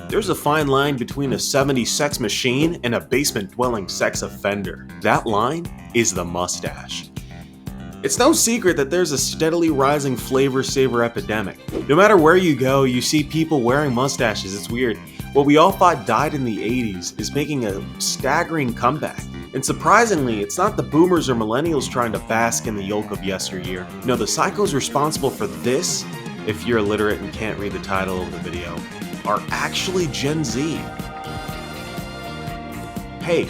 There's a fine line between a 70s sex machine and a basement-dwelling sex offender. That line is the mustache. It's no secret that there's a steadily rising flavor saver epidemic. No matter where you go, you see people wearing mustaches. It's weird. What we all thought died in the 80s is making a staggering comeback. And surprisingly, it's not the boomers or millennials trying to bask in the yolk of yesteryear. No, the psychos responsible for this, if you're illiterate and can't read the title of the video, are actually Gen Z. Hey,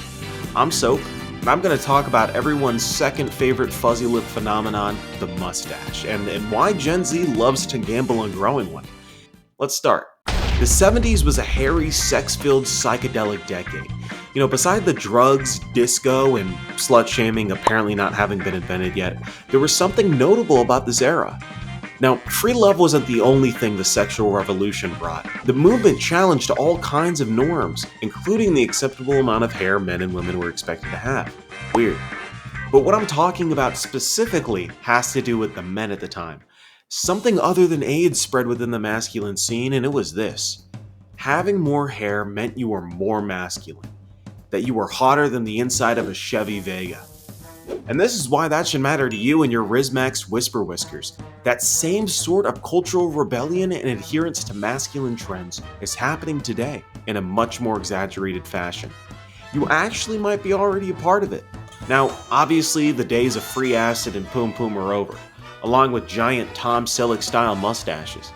I'm Soap, and I'm going to talk about everyone's second favorite fuzzy lip phenomenon, the mustache, and why Gen Z loves to gamble on growing one. Let's start. The 70s was a hairy, sex-filled, psychedelic decade. You know, beside the drugs, disco, and slut-shaming apparently not having been invented yet, there was something notable about this era. Now, free love wasn't the only thing the sexual revolution brought. The movement challenged all kinds of norms, including the acceptable amount of hair men and women were expected to have. Weird. But what I'm talking about specifically has to do with the men at the time. Something other than AIDS spread within the masculine scene, and it was this. Having more hair meant you were more masculine, that you were hotter than the inside of a Chevy Vega. And this is why that should matter to you and your Rizmax Whisper Whiskers. That same sort of cultural rebellion and adherence to masculine trends is happening today in a much more exaggerated fashion. You actually might be already a part of it. Now, obviously, the days of free acid and poom poom are over, along with giant Tom Selleck-style mustaches.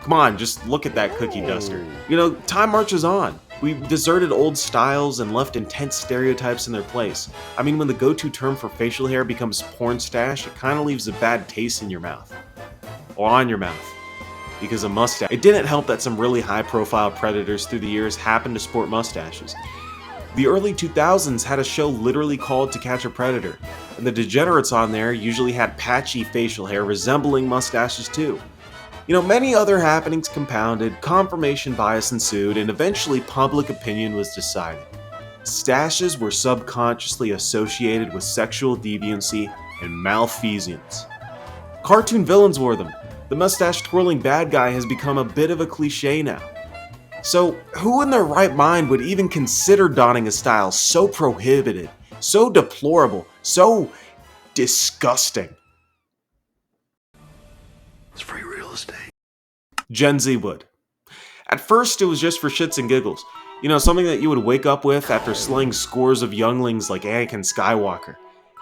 Come on, just look at that cookie duster. You know, time marches on. We've deserted old styles and left intense stereotypes in their place. I mean, when the go-to term for facial hair becomes porn stache, it kind of leaves a bad taste in your mouth. Or on your mouth. Because a mustache. It didn't help that some really high-profile predators through the years happened to sport mustaches. The early 2000s had a show literally called To Catch a Predator, and the degenerates on there usually had patchy facial hair resembling mustaches too. You know, many other happenings compounded, confirmation bias ensued, and eventually public opinion was decided. Stashes were subconsciously associated with sexual deviancy and malfeasance. Cartoon villains wore them. The mustache-twirling bad guy has become a bit of a cliche now. So, who in their right mind would even consider donning a style so prohibited, so deplorable, so disgusting? It's free real estate. Gen Z would. At first, it was just for shits and giggles. You know, something that you would wake up with after slaying scores of younglings like Anakin Skywalker.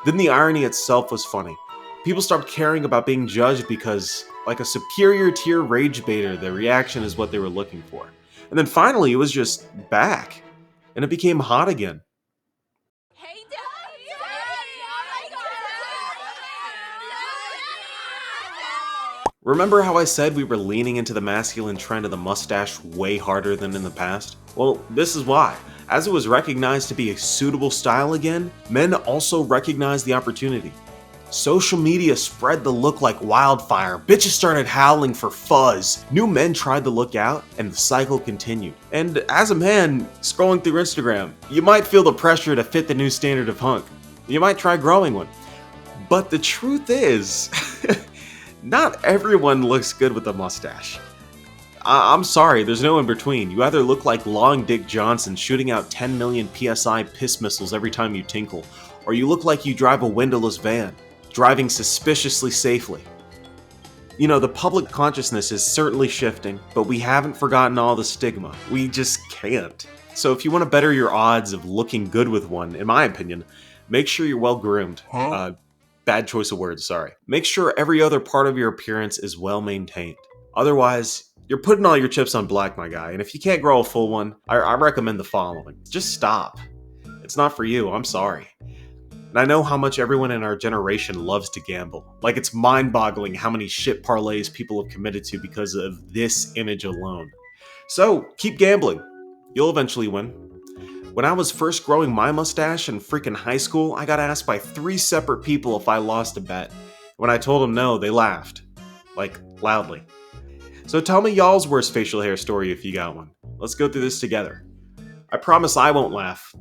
Then the irony itself was funny. People stopped caring about being judged because, like a superior tier rage baiter, the reaction is what they were looking for. And then finally, it was just back. And it became hot again. Remember how I said we were leaning into the masculine trend of the mustache way harder than in the past? Well, this is why. As it was recognized to be a suitable style again, men also recognized the opportunity. Social media spread the look like wildfire, bitches started howling for fuzz, new men tried to look out, and the cycle continued. And as a man, scrolling through Instagram, you might feel the pressure to fit the new standard of hunk. You might try growing one. But the truth is, not everyone looks good with a mustache. I'm sorry, there's no in between. You either look like Long Dick Johnson shooting out 10 million PSI piss missiles every time you tinkle, or you look like you drive a windowless van, driving suspiciously safely. You know, the public consciousness is certainly shifting, but we haven't forgotten all the stigma. We just can't. So if you want to better your odds of looking good with one, in my opinion, make sure you're well groomed. Bad choice of words, sorry. Make sure every other part of your appearance is well maintained. Otherwise, you're putting all your chips on black, my guy, and if you can't grow a full one, I recommend the following. Just stop. It's not for you, I'm sorry. And I know how much everyone in our generation loves to gamble. Like, it's mind-boggling how many shit parlays people have committed to because of this image alone. So, keep gambling. You'll eventually win. When I was first growing my mustache in freaking high school, I got asked by 3 separate people if I lost a bet. When I told them no, they laughed. Like, loudly. So tell me y'all's worst facial hair story if you got one. Let's go through this together. I promise I won't laugh.